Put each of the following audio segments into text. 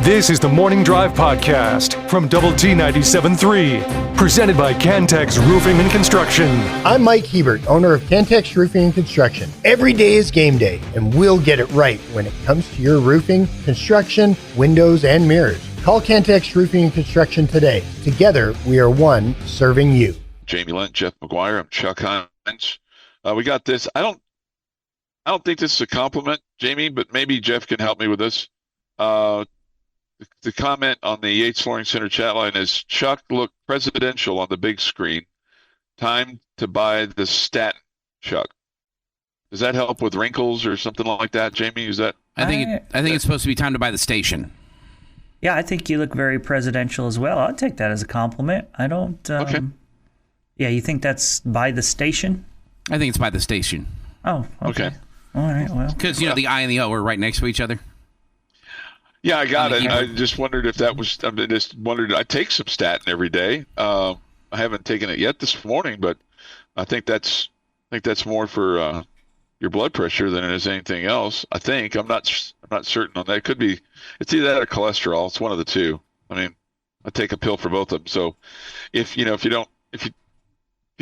This is the Morning Drive Podcast from Double T 97.3, presented by Cantex Roofing and Construction. I'm Mike Hebert, owner of Cantex Roofing and Construction. Every day is game day, and we'll get it right when it comes to your roofing, construction, windows, and mirrors. Call Cantex Roofing and Construction today. Together, we are one serving you. Jamie Lent, Jeff McGuire. I'm Chuck Heinz. We got this. I don't think this is a compliment, Jamie, but maybe Jeff can help me with this. The comment on the Yates Flooring Center chat line is, Chuck looked presidential on the big screen. Time to buy the Statin, Chuck. Does that help with wrinkles or something like that, Jamie? Is that? I think it's supposed to be time to buy the station. Yeah, I think you look very presidential as well. I'll take that as a compliment. I don't. Okay. Yeah, you think that's by the station? I think it's by the station. Oh, okay. All right, well. Because, the I and the O are right next to each other. Yeah, I got it. I just wondered if that was. I take some statin every day. I haven't taken it yet this morning, but I think that's more for your blood pressure than it is anything else. I think I'm not certain on that. It could be. It's either that or cholesterol. It's one of the two. I mean, I take a pill for both of them. So if you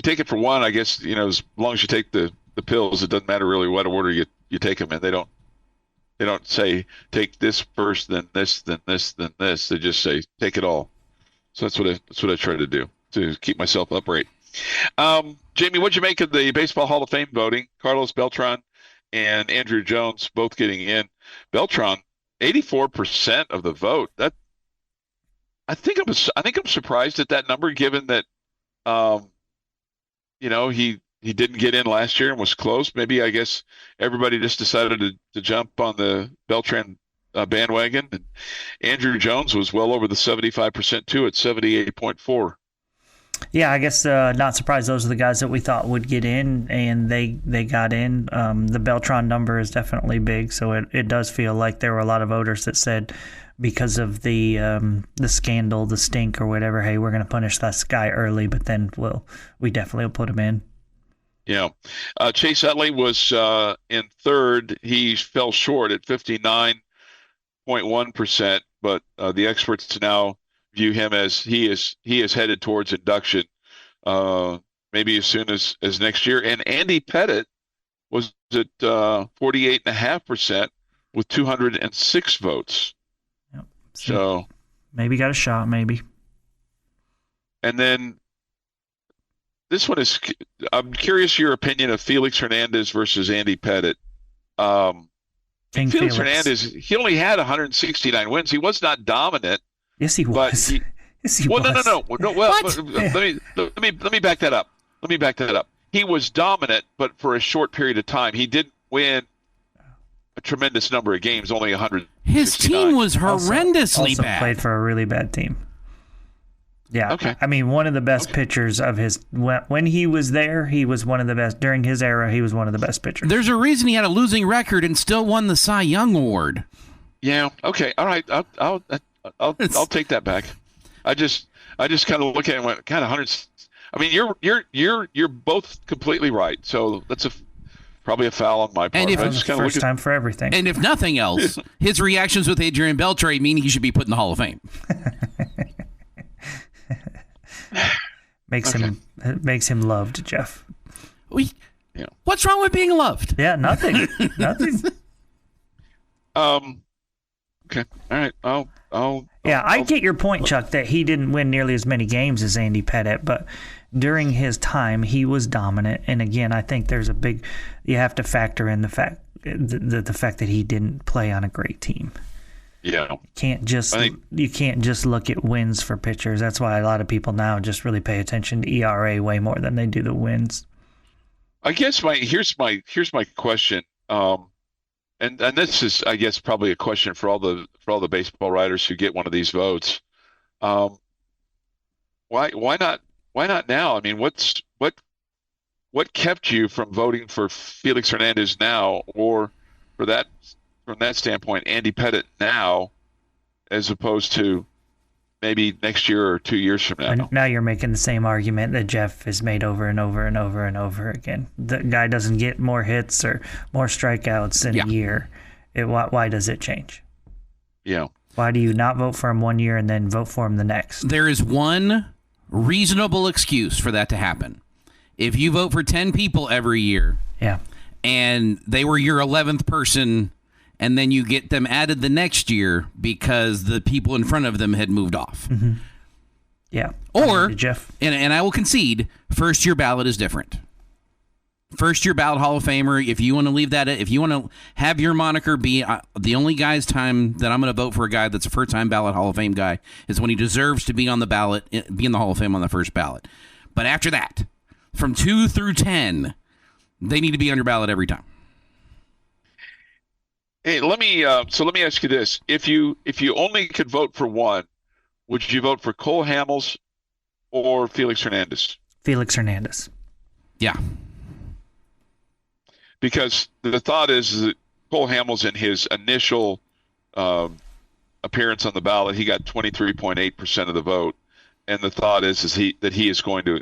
take it for one, I guess as long as you take the pills, it doesn't matter really what order you take them in. They don't say take this first, then this, then this, then this. They just say take it all. So that's what I try to do to keep myself upright. Jamie, what'd you make of the Baseball Hall of Fame voting? Carlos Beltran and Andrew Jones both getting in. Beltran, 84% of the vote. That I think I'm surprised at that number, given that he didn't get in last year and was close. Maybe I guess everybody just decided to jump on the Beltran bandwagon. And Andrew Jones was well over the 75% too at 78.4. Yeah, I guess not surprised. Those are the guys that we thought would get in, and they got in. The Beltran number is definitely big, so it does feel like there were a lot of voters that said, because of the scandal, the stink or whatever, hey, we're going to punish this guy early, but then we definitely will put him in. Yeah. Chase Utley was in third. He fell short at 59.1%, but the experts now view him as he is headed towards induction maybe as soon as next year. And Andy Pettit was at 48.5% with 206 votes. Yep. So maybe got a shot, maybe. And then this one is, I'm curious your opinion of Felix Hernandez versus Andy Pettit. Felix Hernandez, he only had 169 wins. He was not dominant. Yes, he was. Yes, he was. No. Well, let me back that up. He was dominant, but for a short period of time. He didn't win a tremendous number of games, only 100. His team was horrendously also bad. Played for a really bad team. Yeah, okay. I mean, one of the best pitchers of his when he was there, he was one of the best. During his era, he was one of the best pitchers. There's a reason he had a losing record and still won the Cy Young Award. Yeah. Okay. All right. I'll take that back. I just kind of look at it and went, kind of hundreds. I mean, you're both completely right. So that's probably a foul on my part. And if first time for everything. And if nothing else, his reactions with Adrian Beltre mean he should be put in the Hall of Fame. Makes him loved, Jeff. What's wrong with being loved? Yeah, nothing. Okay. All right. I get your point, Chuck, that he didn't win nearly as many games as Andy Pettit, but during his time he was dominant. And again, I think there's you have to factor in the fact that he didn't play on a great team. Yeah. You can't just look at wins for pitchers. That's why a lot of people now just really pay attention to ERA way more than they do the wins. I guess here's my question. And this is, I guess, probably a question for all the baseball writers who get one of these votes. Why not now? I mean, what kept you from voting for Felix Hernandez now, or from that standpoint, Andy Pettit now, as opposed to maybe next year or 2 years from now? Now you're making the same argument that Jeff has made over and over and over and over again. The guy doesn't get more hits or more strikeouts in a year. Why does it change? Yeah. Why do you not vote for him one year and then vote for him the next? There is one reasonable excuse for that to happen. If you vote for 10 people every year, Yeah. and they were your 11th person, and then you get them added the next year because the people in front of them had moved off. Mm-hmm. Yeah. Or, Jeff. and I will concede, first year ballot is different. First year ballot Hall of Famer, if you want to leave that, if you want to have your moniker be the only guy's time that I'm going to vote for a guy that's a first time ballot Hall of Fame guy is when he deserves to be on the ballot, be in the Hall of Fame on the first ballot. But after that, from 2 through 10, they need to be on your ballot every time. Hey, let me ask you this: if you only could vote for one, would you vote for Cole Hamels or Felix Hernandez? Felix Hernandez. Yeah. Because the thought is that Cole Hamels, in his initial appearance on the ballot, he got 23.8% of the vote, and the thought is that he is going to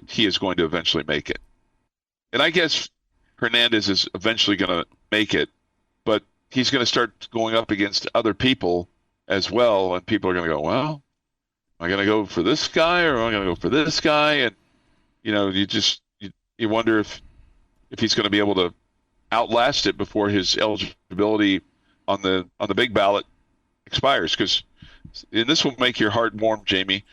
eventually make it. And I guess Hernandez is eventually going to make it, but he's going to start going up against other people as well, and people are going to go, well, am I going to go for this guy or am I going to go for this guy? And you wonder if he's going to be able to outlast it before his eligibility on the big ballot expires. And this will make your heart warm, Jamie.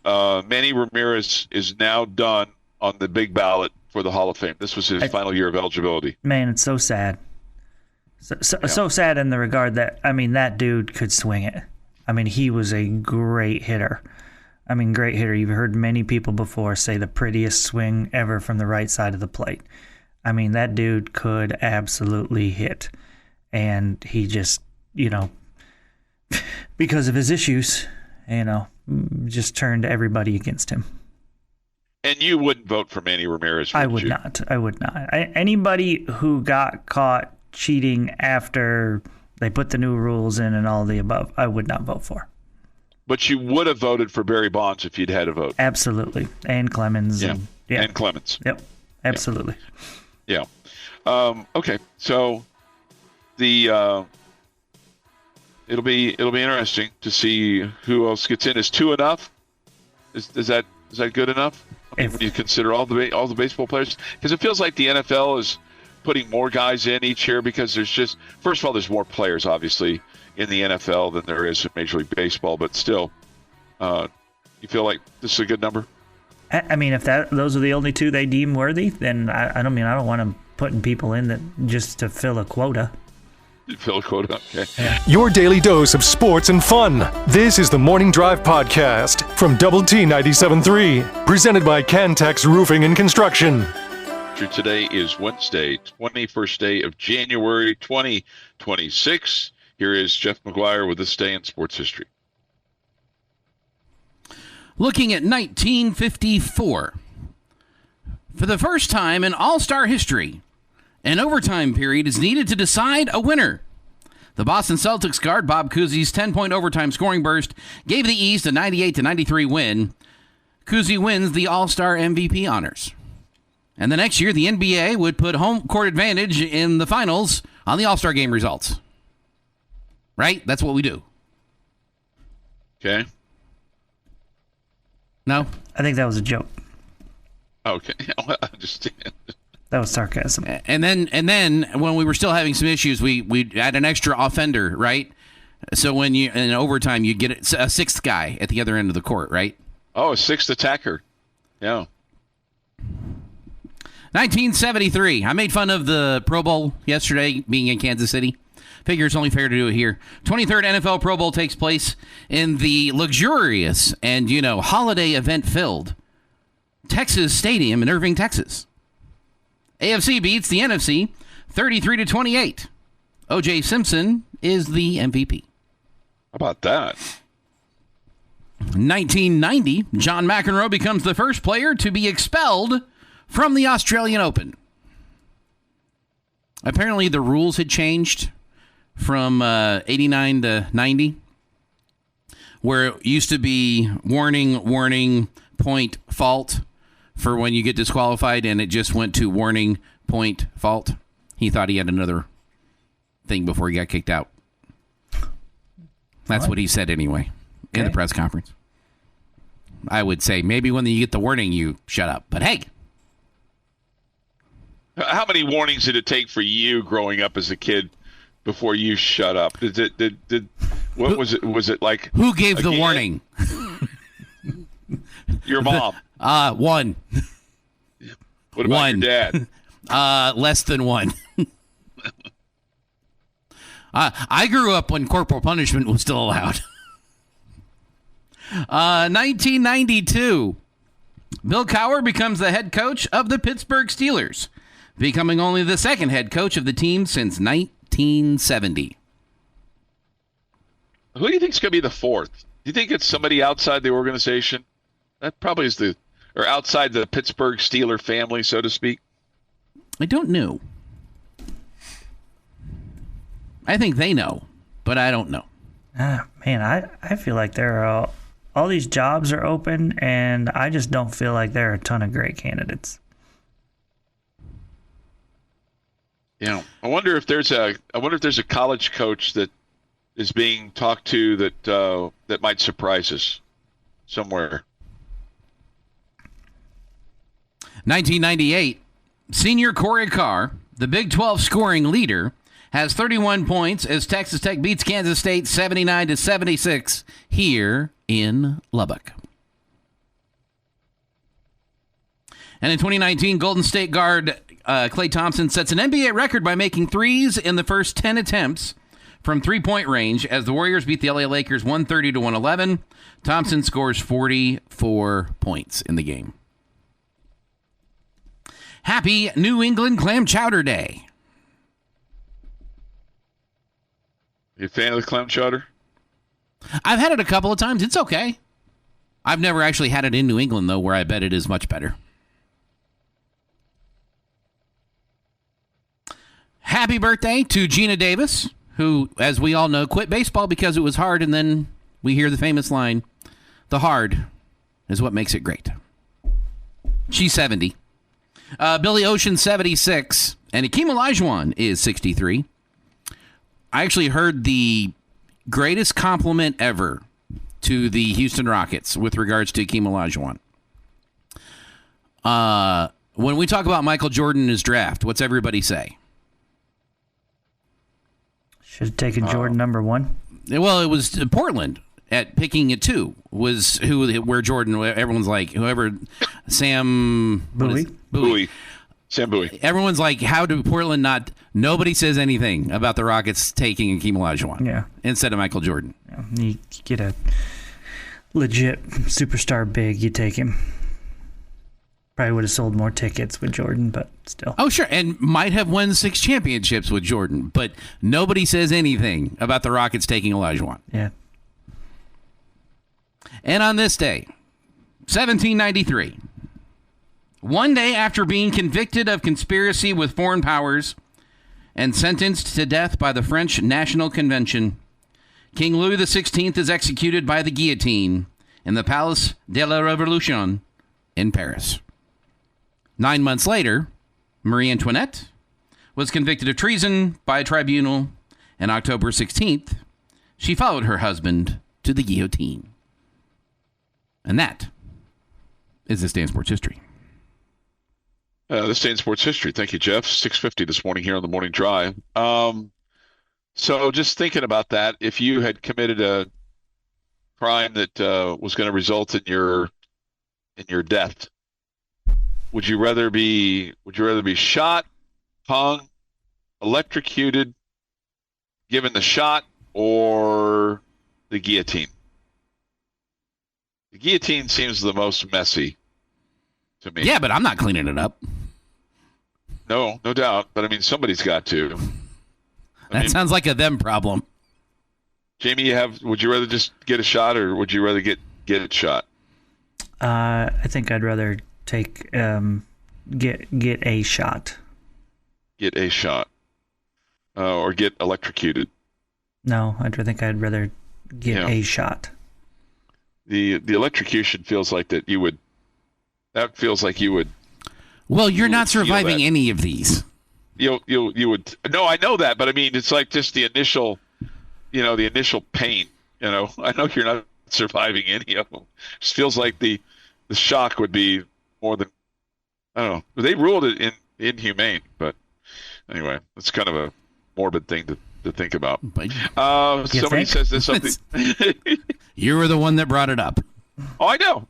Manny Ramirez is now done on the big ballot for the Hall of Fame. This was his final year of eligibility. Man, it's so sad. So sad in the regard that, that dude could swing it. He was a great hitter. Great hitter. You've heard many people before say the prettiest swing ever from the right side of the plate. That dude could absolutely hit. And he just, because of his issues, just turned everybody against him. And you wouldn't vote for Manny Ramirez, I would not. Anybody who got caught cheating after they put the new rules in and all the above, I would not vote for. But you would have voted for Barry Bonds if you'd had a vote. Absolutely. And Clemens. Yeah. And Clemens. Yep. Absolutely. Yeah. Okay. So it'll be interesting to see who else gets in. Is 2 enough? Is that good enough? When you consider all the baseball players, because it feels like the NFL is putting more guys in each year because first of all, there's more players obviously in the NFL than there is in Major League Baseball, but still, you feel like this is a good number? If those are the only 2 they deem worthy, then I don't want them putting people in that just to fill a quota. Fill a quota, okay. Yeah. Your daily dose of sports and fun. This is the Morning Drive Podcast from Double T 97.3, presented by Cantex Roofing and Construction. Today is Wednesday, 21st day of January 2026. Here is Jeff McGuire with this day in sports history. Looking at 1954. For the first time in All-Star history, an overtime period is needed to decide a winner. The Boston Celtics guard Bob Cousy's 10-point overtime scoring burst gave the East a 98-93 win. Cousy wins the All-Star MVP honors. And the next year, the NBA would put home court advantage in the finals on the All-Star game results. Right? That's what we do. Okay. No? I think that was a joke. Okay. I understand. That was sarcasm. And then when we were still having some issues, we add an extra offender, right? So when you in overtime, you get a 6th guy at the other end of the court, right? Oh, a 6th attacker. Yeah. 1973. I made fun of the Pro Bowl yesterday being in Kansas City. Figure it's only fair to do it here. 23rd NFL Pro Bowl takes place in the luxurious and, holiday event-filled Texas Stadium in Irving, Texas. AFC beats the NFC 33-28. O.J. Simpson is the MVP. How about that? 1990, John McEnroe becomes the first player to be expelled from the Australian Open. Apparently the rules had changed from 89 to 90, where it used to be warning, point, fault for when you get disqualified, and it just went to warning, point, fault. He thought he had another thing before he got kicked out. That's what he said anyway in the press conference. I would say maybe when you get the warning, you shut up. But hey. How many warnings did it take for you growing up as a kid before you shut up? Was it like who gave the warning? Your mom. One. What about your dad? Less than one. I grew up when corporal punishment was still allowed. 1992. Bill Cowher becomes the head coach of the Pittsburgh Steelers, becoming only the second head coach of the team since 1970. Who do you think is going to be the fourth? Do you think it's somebody outside the organization? That probably is or outside the Pittsburgh Steeler family, so to speak. I don't know. I think they know, but I don't know. Man, I feel like there are all these jobs are open, and I just don't feel like there are a ton of great candidates. Yeah, I wonder if there's a college coach that is being talked to that might surprise us somewhere. 1998, senior Corey Carr, the Big 12 scoring leader, has 31 points as Texas Tech beats Kansas State 79-76 here in Lubbock. And in 2019, Golden State guard Klay Thompson sets an NBA record by making threes in the first 10 attempts from three-point range as the Warriors beat the LA Lakers 130-111. Thompson scores 44 points in the game. Happy New England Clam Chowder Day. You a fan of the clam chowder? I've had it a couple of times. It's okay. I've never actually had it in New England, though, where I bet it is much better. Happy birthday to Gina Davis, who, as we all know, quit baseball because it was hard, and then we hear the famous line, the hard is what makes it great. She's 70. Billy Ocean, 76, and Akeem Olajuwon is 63. I actually heard the greatest compliment ever to the Houston Rockets with regards to Akeem Olajuwon. When we talk about Michael Jordan in his draft, what's everybody say? Should have taken Jordan number one. Well, it was Portland at picking it 2 was where Jordan. Everyone's like whoever Sam Bowie. Bowie. Sam Bowie. Everyone's like, how do Portland not? Nobody says anything about the Rockets taking Akeem Olajuwon instead of Michael Jordan. Yeah, you get a legit superstar big, you take him. Probably would have sold more tickets with Jordan, but still. Oh, sure, and might have won 6 championships with Jordan, but nobody says anything about the Rockets taking Olajuwon. Yeah. And on this day, 1793, one day after being convicted of conspiracy with foreign powers and sentenced to death by the French National Convention, King Louis the XVI is executed by the guillotine in the Place de la Révolution in Paris. 9 months later, Marie Antoinette was convicted of treason by a tribunal, and October 16th, she followed her husband to the guillotine. And that is this day in sports history. This day in sports history. Thank you, Jeff. 6:50 this morning here on the Morning Drive. So just thinking about that, if you had committed a crime that was going to result in your death, would you rather be shot, hung, electrocuted, given the shot, or the guillotine? The guillotine seems the most messy to me. Yeah, but I'm not cleaning it up. No doubt. But I mean, somebody's got to. That sounds like a them problem. Jamie, would you rather just get a shot, or would you rather get it shot? I think I'd rather take get a shot. Get a shot, or get electrocuted. No, I think I'd rather get a shot. The electrocution feels like that you would. That feels like you would. Well, you're not surviving any of these. You would. No, I know that, but I mean, it's like just the initial, the initial pain I know you're not surviving any of them. It just feels like the shock would be more than, I don't know. They ruled it inhumane, but anyway, it's kind of a morbid thing to think about. Somebody says this something. You were the one that brought it up. Oh, I know.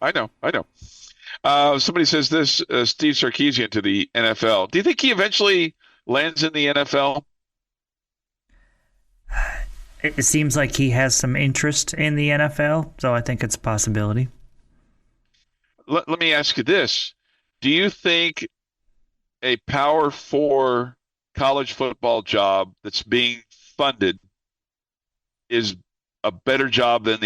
Somebody says this, Steve Sarkisian to the NFL. Do you think he eventually lands in the NFL? It seems like he has some interest in the NFL, so I think it's a possibility. Let me ask you this. Do you think a Power 4 college football job that's being funded is a better job than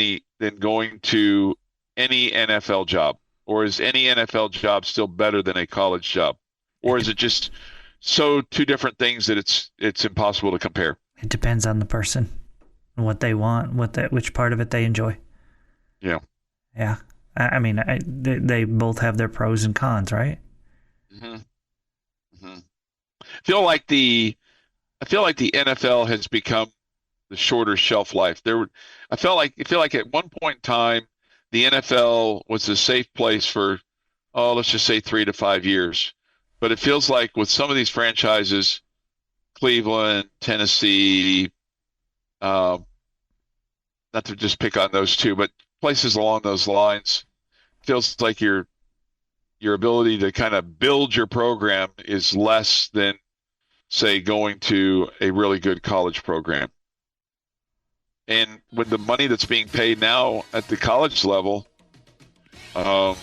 going to any NFL job? Or is any NFL job still better than a college job? Or is it just so two different things that it's impossible to compare? It depends on the person and what they want, which part of it they enjoy. Yeah. Yeah. I mean, they both have their pros and cons, right? Mm-hmm. Mm-hmm. I feel like the NFL has become the shorter shelf life. I feel like at one point in time, the NFL was a safe place for, let's just say 3 to 5 years. But it feels like with some of these franchises, Cleveland, Tennessee, not to just pick on those two, but places along those lines, feels like your ability to kind of build your program is less than, say, going to a really good college program. And with the money that's being paid now at the college level, it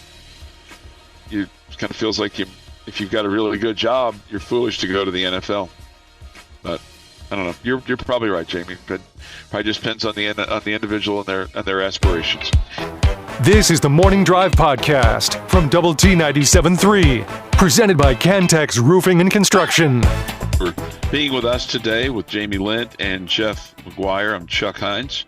kind of feels like if you've got a really good job, you're foolish to go to the NFL. But I don't know. You're probably right, Jamie. But probably just depends on the individual and their aspirations. This is the Morning Drive Podcast from Double T 97.3, presented by Cantex Roofing and Construction. For being with us today with Jamie Lent and Jeff McGuire. I'm Chuck Heinz.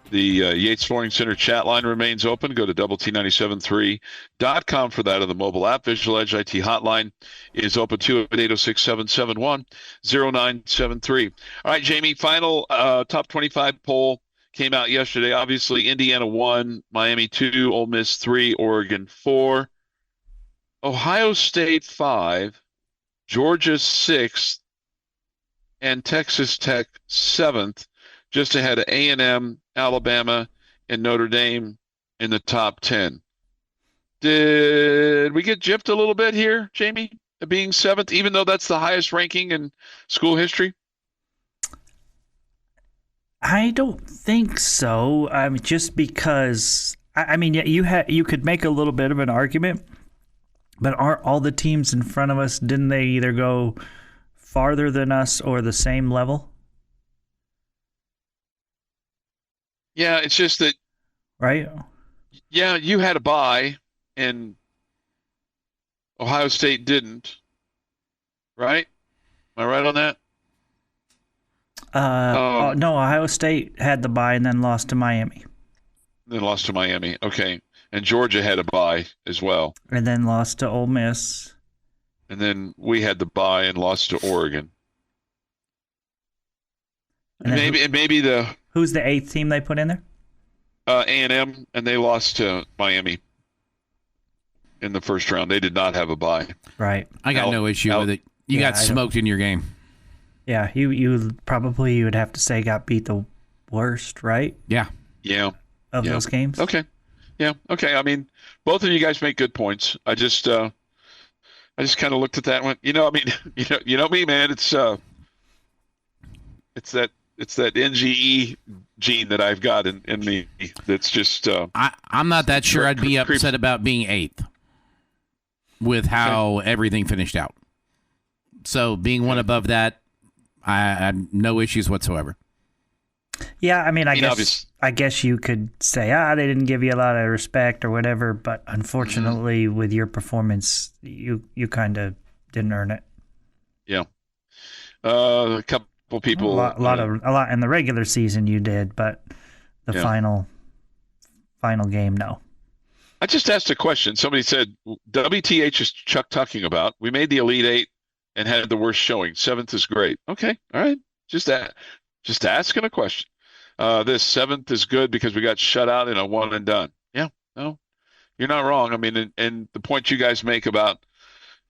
The Yates Flooring Center chat line remains open. Go to doublet973.com for that, on the mobile app. Visual Edge IT hotline is open too at 806-771-0973. All right, Jamie, final top 25 poll came out yesterday. Obviously, Indiana 1, Miami 2, Ole Miss 3, Oregon 4, Ohio State 5, Georgia 6th, and Texas Tech 7th, just ahead of A&M, Alabama, and Notre Dame in the top 10. Did we get gypped a little bit here, Jamie, being 7th, even though that's the highest ranking in school history? I don't think so. Just because, you could make a little bit of an argument, but aren't all the teams in front of us, didn't they either go farther than us or the same level? Yeah, it's just that. Right? Yeah, you had a bye, and Ohio State didn't. Right? Am I right on that? No, Ohio State had the bye and then lost to Miami. Then lost to Miami. Okay. And Georgia had a bye as well. And then lost to Ole Miss. And then we had the bye and lost to Oregon. And maybe who's the 8th team they put in there? A&M, and they lost to Miami in the first round. They did not have a bye. Right. I got no issue with it. You got smoked in your game. Yeah, you would have to say got beat the worst, right? Yeah. Yeah. Of those games. Okay. Yeah. Okay. I mean, both of you guys make good points. I just kind of looked at that and went, you know me, man. It's that NGE gene that I've got in me. That's just. I'm not that sure I'd be upset about being 8th with how everything finished out. So being one above that, I had no issues whatsoever. Yeah, I guess you could say, they didn't give you a lot of respect or whatever, but unfortunately, with your performance, you kind of didn't earn it. Yeah, a couple people, a lot in the regular season you did, but the final game, no. I just asked a question. Somebody said, "WTH is Chuck talking about? We made the Elite Eight and had the worst showing. 7th is great." Okay, all right, just asking a question. This seventh is good because we got shut out in a one and done. Yeah, no, you're not wrong. I mean, and the point you guys make about,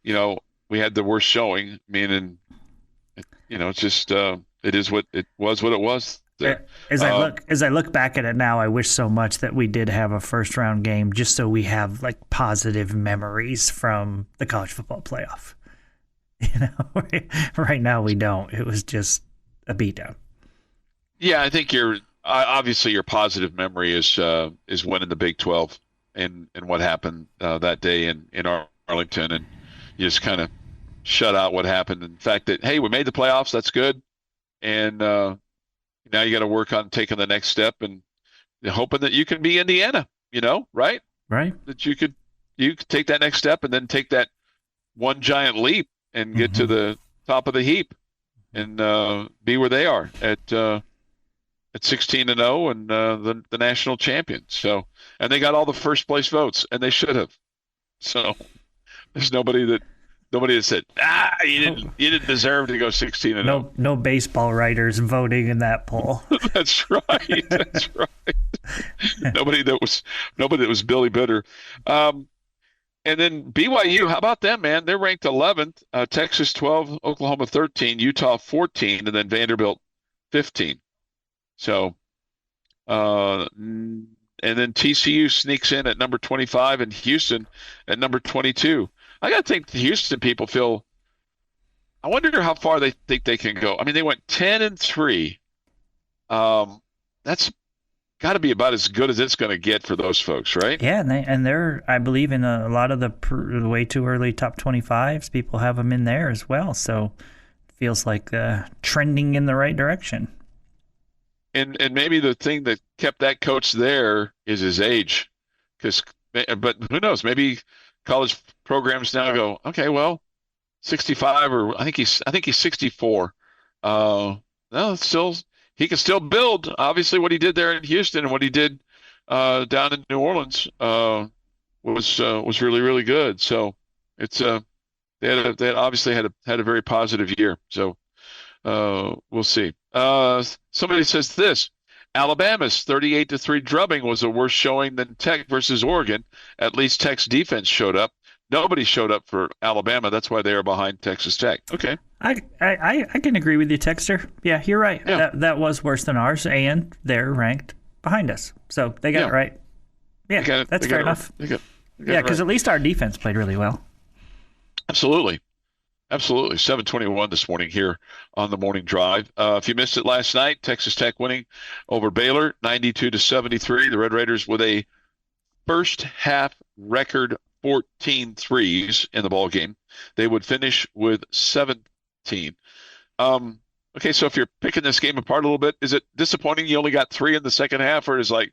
we had the worst showing. I mean, and it's just it is what it was. What it was. There. As I look back at it now, I wish so much that we did have a first round game, just so we have like positive memories from the college football playoff. Right now we don't. It was just a beatdown. Yeah, I think obviously your positive memory is winning the Big 12 and what happened that day in Arlington, and you just kind of shut out what happened. In fact, that hey, we made the playoffs. That's good, and now you got to work on taking the next step and hoping that you can be Indiana. Right? Right. That you could take that next step and then take that one giant leap and get to the top of the heap and be where they are at 16-0 and the national champions. So, and they got all the first place votes, and they should have. So, there's nobody that said, you didn't deserve to go 16-0. No baseball writers voting in that poll. That's right. That's right. Nobody that was Billy Bitter. And then BYU, how about them, man? They're ranked 11th, Texas 12, Oklahoma 13, Utah 14, and then Vanderbilt 15. So, and then TCU sneaks in at number 25 and Houston at number 22. I got to think the Houston people feel, I wonder how far they think they can go. I mean, they went 10-3. That's got to be about as good as it's going to get for those folks, right? Yeah, and they're I believe in a lot of the way too early top 25s. People have them in there as well, so it feels like trending in the right direction. And maybe the thing that kept that coach there is his age, but who knows? Maybe college programs now go, okay, well, 65 or I think he's 64. No, still. He can still build. Obviously, what he did there in Houston and what he did down in New Orleans was really, really good. So it's they had obviously had a very positive year. So we'll see. Somebody says this: Alabama's 38-3 drubbing was a worse showing than Tech versus Oregon. At least Tech's defense showed up. Nobody showed up for Alabama. That's why they are behind Texas Tech. Okay. I can agree with you, Texter. Yeah, you're right. Yeah. That was worse than ours, and they're ranked behind us. So they got it right. Yeah, that's fair enough. Yeah, because at least our defense played really well. Absolutely. 7:21 this morning here on the morning drive. If you missed it last night, Texas Tech winning over Baylor 92-73. The Red Raiders with a first half record 14 threes in the ball game. They would finish with 17. Okay, so if you're picking this game apart a little bit, is it disappointing you only got 3 in the second half, or is like,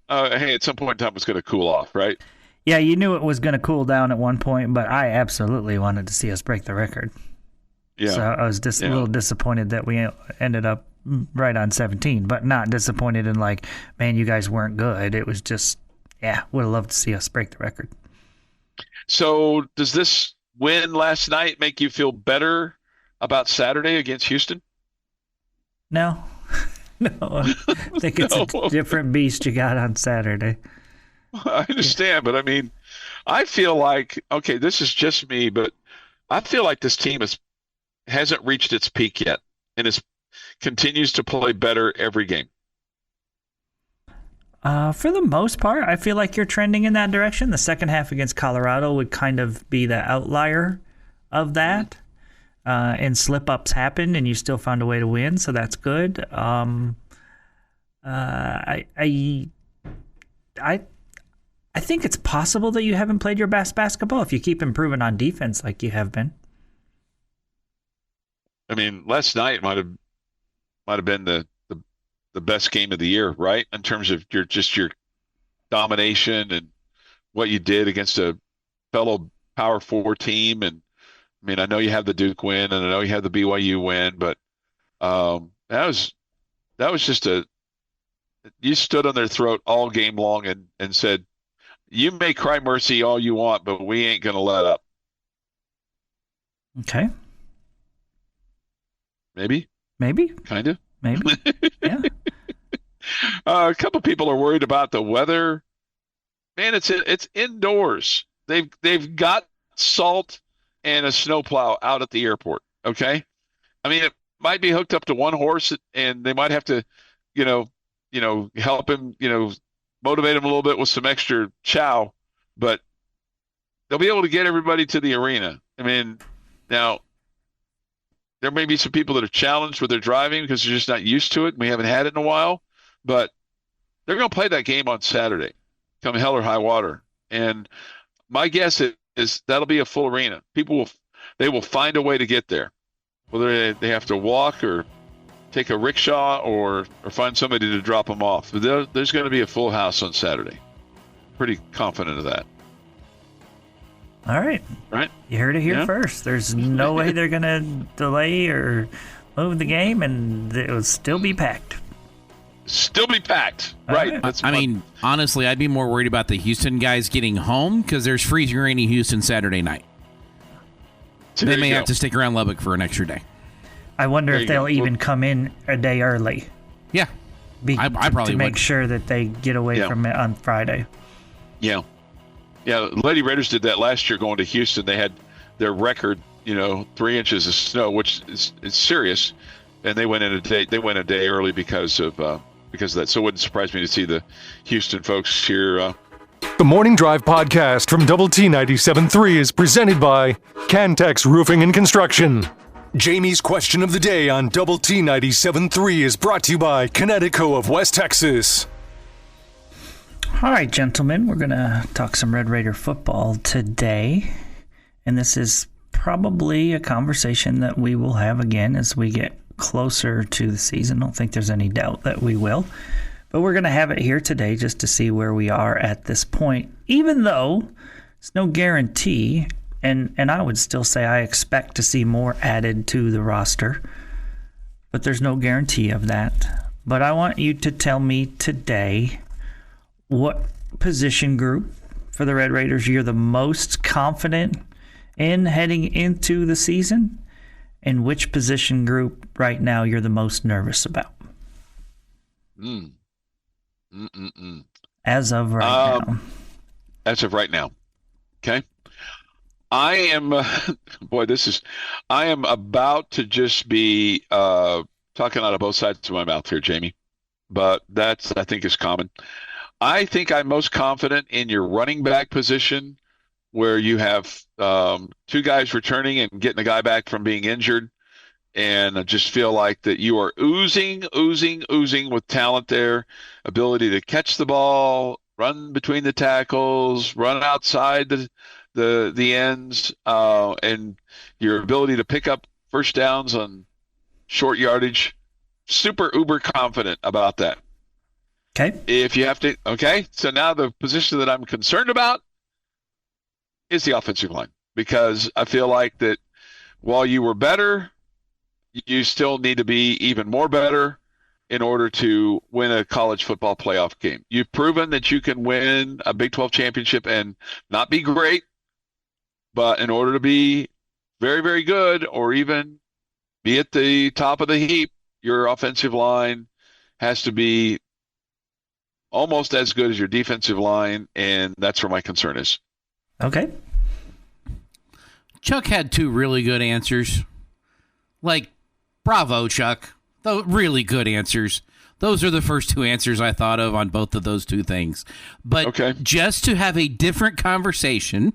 hey, at some point in time it's going to cool off, right? Yeah, you knew it was going to cool down at one point, but I absolutely wanted to see us break the record. Yeah. So I was just a little disappointed that we ended up right on 17, but not disappointed in like, man, you guys weren't good. It was just, would have loved to see us break the record. So does this win last night make you feel better about Saturday against Houston? No. No. I think it's a different beast you got on Saturday. I understand, but I mean, I feel like, okay, this is just me, but I feel like this team hasn't reached its peak yet and continues to play better every game. For the most part, I feel like you're trending in that direction. The second half against Colorado would kind of be the outlier of that. And slip-ups happened, and you still found a way to win, so that's good. I think it's possible that you haven't played your best basketball if you keep improving on defense like you have been. I mean, last night might have been the best game of the year, right? In terms of your domination and what you did against a fellow Power 4 team. And I mean, I know you have the Duke win and I know you have the BYU win, but that was just you stood on their throat all game long and said, you may cry mercy all you want, but we ain't going to let up. Okay. Maybe. Maybe. Kind of. Maybe. Yeah. A couple people are worried about the weather. Man, it's indoors. They've got salt and a snowplow out at the airport. Okay, I mean it might be hooked up to one horse, and they might have to, you know, help him, motivate him a little bit with some extra chow, but they'll be able to get everybody to the arena. I mean, now there may be some people that are challenged with their driving because they're just not used to it. We haven't had it in a while, but they're going to play that game on Saturday, come hell or high water. And my guess is that'll be a full arena. They will find a way to get there, whether they have to walk or take a rickshaw or find somebody to drop them off. But there's going to be a full house on Saturday. Pretty confident of that. All right. Right? You heard it here first. There's no way they're going to delay or move the game, and it will still be packed. Still be packed. All right. right. I mean, honestly, I'd be more worried about the Houston guys getting home because there's freezing rain in Houston Saturday night. They may have to stick around Lubbock for an extra day. I wonder if they'll even come in a day early. Yeah. I probably to make would. sure that they get away from it on Friday. Yeah. Yeah, Lady Raiders did that last year going to Houston. They had their record, 3 inches of snow, which is serious, and they went in a day. They went a day early because of that. So it wouldn't surprise me to see the Houston folks here. The Morning Drive podcast from Double T 97.3 is presented by Cantex Roofing and Construction. Jamie's question of the day on Double T 97.3 is brought to you by Connecticut of West Texas. All right, gentlemen, we're going to talk some Red Raider football today. And this is probably a conversation that we will have again as we get closer to the season. I don't think there's any doubt that we will. But we're going to have it here today just to see where we are at this point, even though it's no guarantee. And I would still say I expect to see more added to the roster, but there's no guarantee of that. But I want you to tell me today what position group for the Red Raiders you're the most confident in heading into the season, and which position group right now you're the most nervous about. As of right now. As of right now. Okay. I am, I am about to just be talking out of both sides of my mouth here, Jamie, but that's, I think, is common. I think I'm most confident in your running back position, where you have 2 guys returning and getting a guy back from being injured. And I just feel like that you are oozing with talent there, ability to catch the ball, run between the tackles, run outside the ends, and your ability to pick up first downs on short yardage. Super uber confident about that. Okay. If you have to, okay. So now the position that I'm concerned about is the offensive line, because I feel like that while you were better, you still need to be even more better in order to win a college football playoff game. You've proven that you can win a Big 12 championship and not be great, but in order to be very, very good or even be at the top of the heap, your offensive line has to be almost as good as your defensive line, and that's where my concern is. Okay. Chuck had 2 really good answers. Bravo, Chuck. Really good answers. Those are the first 2 answers I thought of on both of those 2 things. But just to have a different conversation,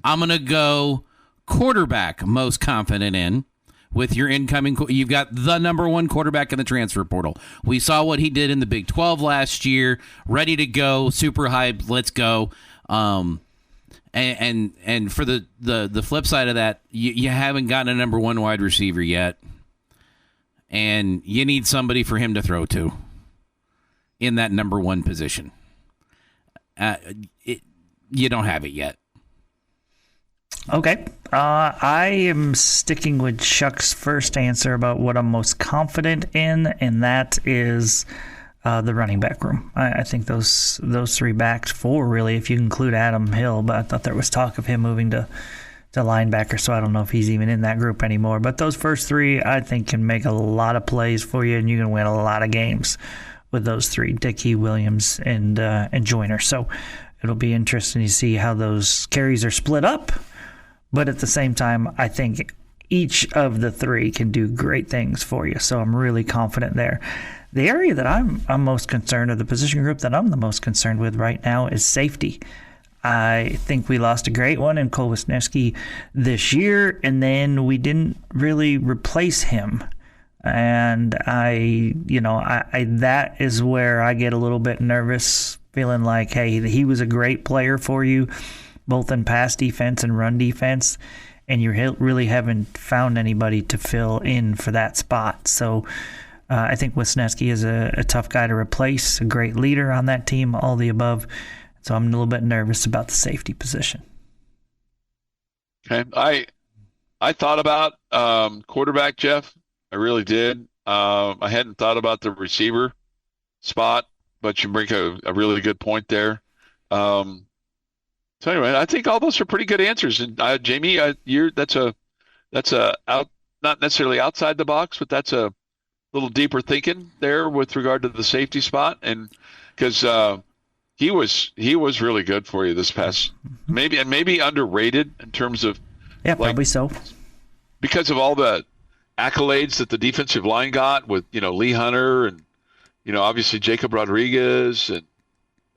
I'm going to go quarterback most confident in with your incoming. You've got the number 1 quarterback in the transfer portal. We saw what he did in the Big 12 last year. Ready to go. Super hyped. Let's go. And for the flip side of that, you haven't gotten a number 1 wide receiver yet. And you need somebody for him to throw to in that number 1 position. You don't have it yet. Okay. I am sticking with Chuck's first answer about what I'm most confident in, and that is the running back room. I think those 3 backs, 4 really, if you include Adam Hill, but I thought there was talk of him moving to linebacker, so I don't know if he's even in that group anymore. But those first 3, I think, can make a lot of plays for you, and you can win a lot of games with those three, Dickey, Williams, and Joyner. So it'll be interesting to see how those carries are split up. But at the same time, I think each of the three can do great things for you. So I'm really confident there. The area that I'm most concerned, or the position group that I'm the most concerned with right now, is safety. I think we lost a great one in Cole Wisniewski this year, and then we didn't really replace him. And that is where I get a little bit nervous, feeling like, hey, he was a great player for you, both in pass defense and run defense, and you really haven't found anybody to fill in for that spot. So I think Wisniewski is a tough guy to replace, a great leader on that team, all the above. So I'm a little bit nervous about the safety position. Okay, I thought about quarterback, Jeff. I really did. I hadn't thought about the receiver spot, but you bring a really good point there. So anyway, I think all those are pretty good answers. And Jamie, that's a not necessarily outside the box, but that's a little deeper thinking there with regard to the safety spot, and because he was really good for you this past, maybe underrated in terms of probably so, because of all the accolades that the defensive line got with Lee Hunter and obviously Jacob Rodriguez and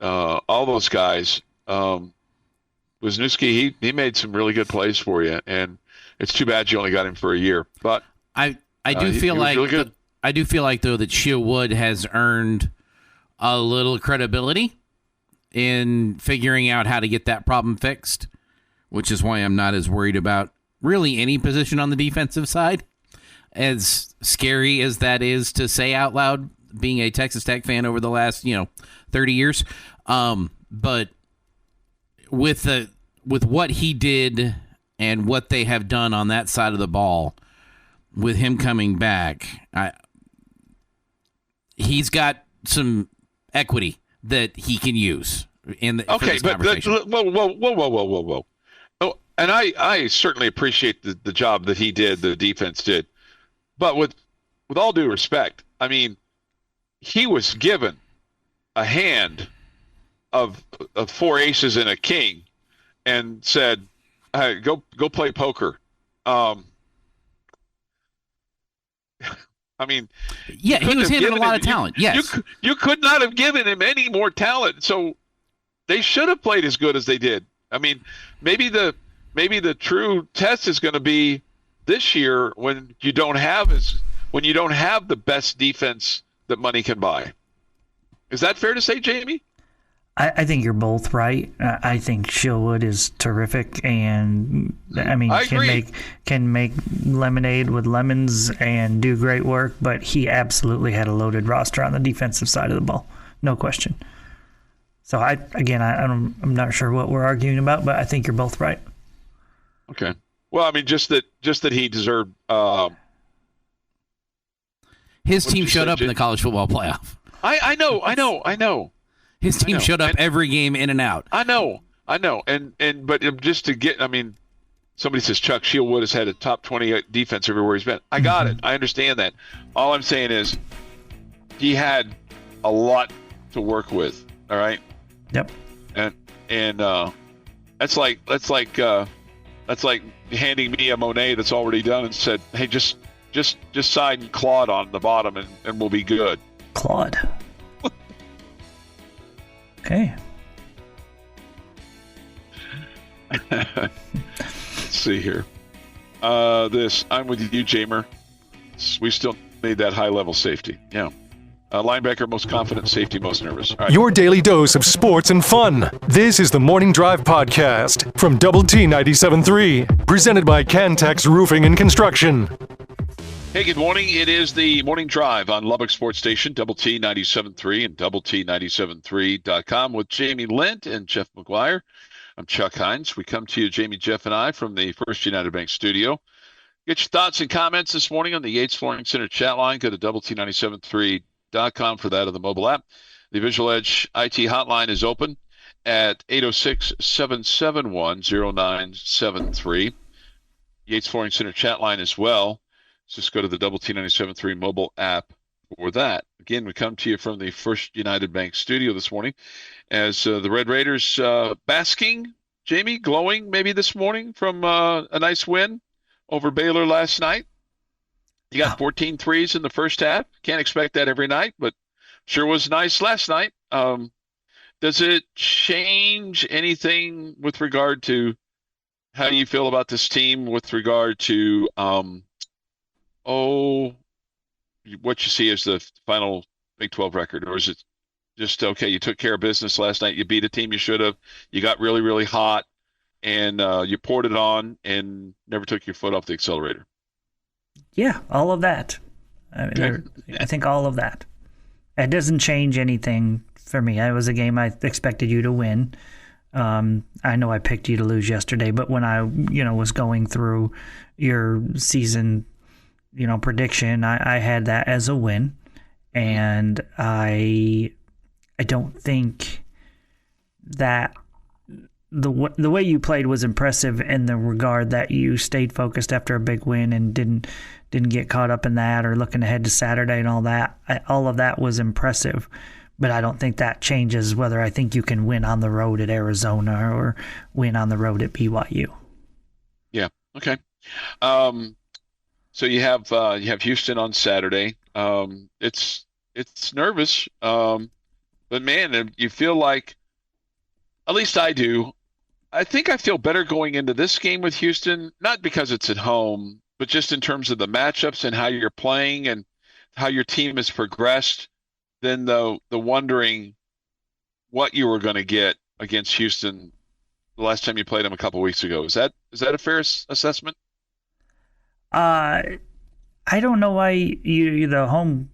all those guys. Wisniewski, he made some really good plays for you, and it's too bad you only got him for a year. But I do feel like really good. I do feel like though that Shea Wood has earned a little credibility in figuring out how to get that problem fixed, which is why I'm not as worried about really any position on the defensive side. As scary as that is to say out loud, being a Texas Tech fan over the last 30 years, but with what he did and what they have done on that side of the ball, with him coming back, he's got some equity that he can use in the okay. But whoa. Oh, and I certainly appreciate the job that he did, the defense did, but with all due respect, I mean, he was given a hand of four aces and a king, and said, "Hey, go play poker." I mean, yeah, he was handed a lot of talent. Yes, you could not have given him any more talent. So they should have played as good as they did. I mean, maybe the true test is going to be this year when you don't have the best defense that money can buy. Is that fair to say, Jamie? I think you're both right. I think Shea Wood is terrific, and I mean can make lemonade with lemons and do great work. But he absolutely had a loaded roster on the defensive side of the ball, no question. So I'm not sure what we're arguing about, but I think you're both right. Okay. Well, I mean, just that he deserved. His team showed up in the college football playoff. I know. His team showed up every game in and out. I know. But just to get, I mean, somebody says Chuck Shea Wood has had a top 20 defense everywhere he's been. I got it. I understand that. All I'm saying is he had a lot to work with. All right. Yep. And that's like handing me a Monet that's already done and said, hey, just sign Claude on the bottom and we'll be good. Claude. Okay. Let's see here. I'm with you, Jamer. We still need that high-level safety. Yeah. Linebacker, most confident. Safety, most nervous. All right. Your daily dose of sports and fun. This is the Morning Drive Podcast from Double T 97.3, presented by Cantex Roofing and Construction. Hey, good morning. It is the Morning Drive on Lubbock Sports Station, Double T 97.3 and Double T 97.3.com with Jamie Lent and Jeff McGuire. I'm Chuck Heinz. We come to you, Jamie, Jeff, and I, from the First United Bank studio. Get your thoughts and comments this morning on the Yates Flooring Center chat line. Go to Double T 97.3.com for that, of the mobile app. The Visual Edge IT hotline is open at 806-771-0973. Yates Flooring Center chat line as well. Just go to the Double T 97.3 mobile app for that. Again, we come to you from the First United Bank studio this morning as the Red Raiders basking, Jamie, glowing maybe this morning from a nice win over Baylor last night. You got 14 threes in the first half. Can't expect that every night, but sure was nice last night. Does it change anything with regard to how you feel about this team with regard to what you see as the final Big 12 record? Or is it just, okay, you took care of business last night, you beat a team you should have, you got really, really hot, and you poured it on and never took your foot off the accelerator? Yeah, all of that. I think all of that. It doesn't change anything for me. It was a game I expected you to win. I know I picked you to lose yesterday, but when I, was going through your season, prediction, I had that as a win, and I don't think that the way you played was impressive in the regard that you stayed focused after a big win and didn't get caught up in that or looking ahead to Saturday and all that. All of that was impressive. But I don't think that changes whether I think you can win on the road at Arizona or win on the road at BYU. Yeah. Okay. So you have Houston on Saturday. It's nervous, but man, you feel like, at least I do. I think I feel better going into this game with Houston, not because it's at home, but just in terms of the matchups and how you're playing and how your team has progressed, than the wondering what you were going to get against Houston the last time you played them a couple weeks ago. Is that a fair assessment? I don't know why the home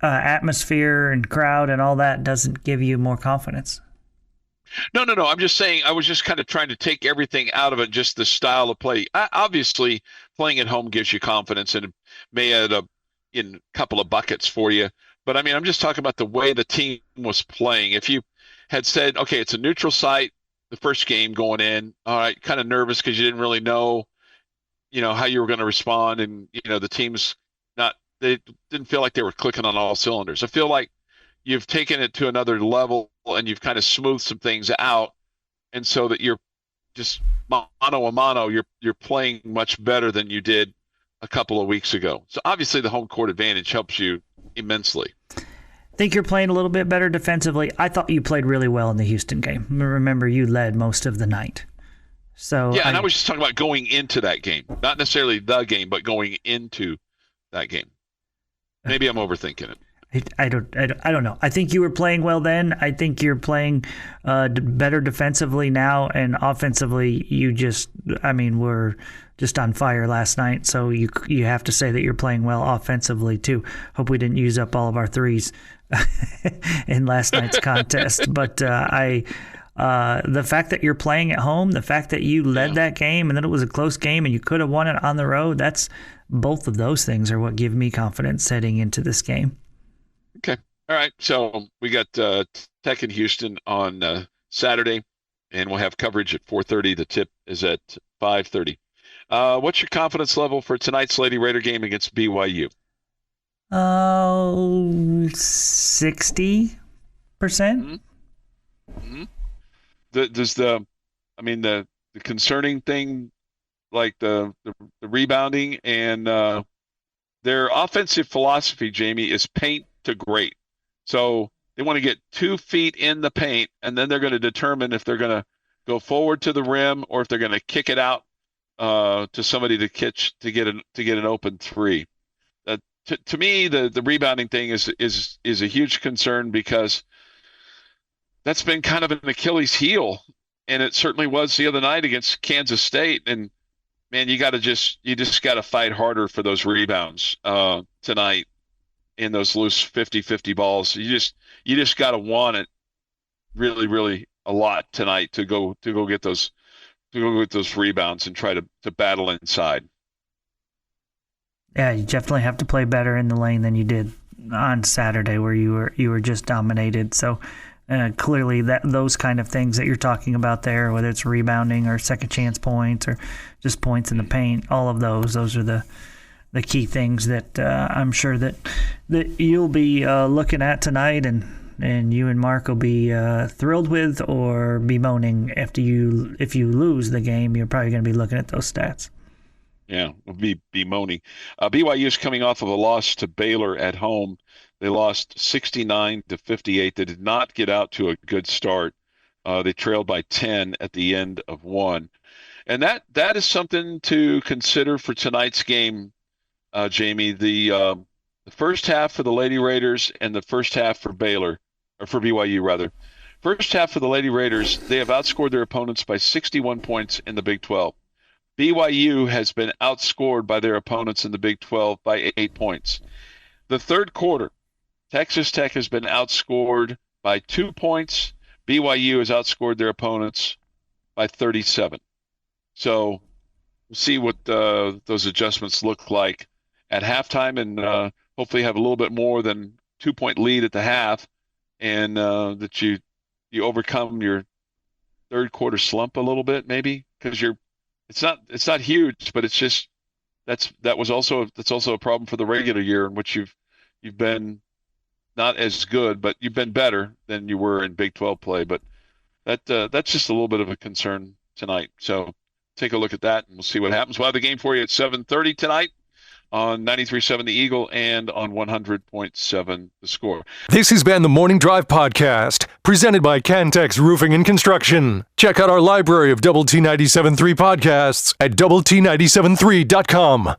atmosphere and crowd and all that doesn't give you more confidence. No. I'm just saying, I was just kind of trying to take everything out of it, just the style of play. Obviously, playing at home gives you confidence and may add up in a couple of buckets for you. But I mean, I'm just talking about the way the team was playing. If you had said, okay, it's a neutral site, the first game going in, all right, kind of nervous because you didn't really know, how you were going to respond. And, the team's they didn't feel like they were clicking on all cylinders. I feel like you've taken it to another level and you've kind of smoothed some things out. And so that you're just mano a mano, you're playing much better than you did a couple of weeks ago. So obviously the home court advantage helps you immensely. I think you're playing a little bit better defensively. I thought you played really well in the Houston game. Remember, you led most of the night. So yeah, and I was just talking about going into that game, not necessarily the game, but going into that game. Maybe I'm overthinking it. I don't know. I think you were playing well then. I think you're playing better defensively now, and offensively, we're just on fire last night. So you have to say that you're playing well offensively too. Hope we didn't use up all of our threes in last night's contest. But the fact that you're playing at home, the fact that you led that game, and that it was a close game, and you could have won it on the road. Both of those things are what give me confidence heading into this game. Okay. All right. So we got Tech in Houston on Saturday, and we'll have coverage at 4:30. The tip is at 5:30. What's your confidence level for tonight's Lady Raider game against BYU? 60%. Mm-hmm. Does the concerning thing, like the rebounding and their offensive philosophy, Jamie, is paint to great. So they want to get 2 feet in the paint, and then they're going to determine if they're going to go forward to the rim or if they're going to kick it out to somebody to catch to get an open three. To me, the rebounding thing is a huge concern, because that's been kind of an Achilles heel, and it certainly was the other night against Kansas State. And man, you just got to fight harder for those rebounds tonight in those loose 50-50 balls. You just got to want it really, really a lot tonight to go get those rebounds and try to battle inside. Yeah, you definitely have to play better in the lane than you did on Saturday, where you were just dominated. So clearly, those kind of things that you're talking about there, whether it's rebounding or second chance points or just points in the paint, all of those are the key things that I'm sure that you'll be looking at tonight, and you and Mark will be thrilled with or bemoaning if you lose the game. You're probably going to be looking at those stats. Yeah, we'll be bemoaning. BYU is coming off of a loss to Baylor at home. They lost 69-58. They did not get out to a good start. They trailed by 10 at the end of one. And that is something to consider for tonight's game, Jamie. The first half for the Lady Raiders and the first half for Baylor, or for BYU rather. First half for the Lady Raiders, they have outscored their opponents by 61 points in the Big 12. BYU has been outscored by their opponents in the Big 12 by 8 points. The third quarter, Texas Tech has been outscored by 2 points. BYU has outscored their opponents by 37. So we'll see what those adjustments look like at halftime, and hopefully have a little bit more than 2-point lead at the half, and that you overcome your third quarter slump a little bit, maybe, because it's not huge, but it's just that's also a problem for the regular year, in which you've been not as good, but you've been better than you were in Big 12 play. But that's just a little bit of a concern tonight. So take a look at that, and we'll see what happens. We'll have the game for you at 7:30 tonight on 93.7 The Eagle and on 100.7 The Score. This has been the Morning Drive Podcast, presented by Cantex Roofing and Construction. Check out our library of Double T 97.3 podcasts at doublet97.3.com.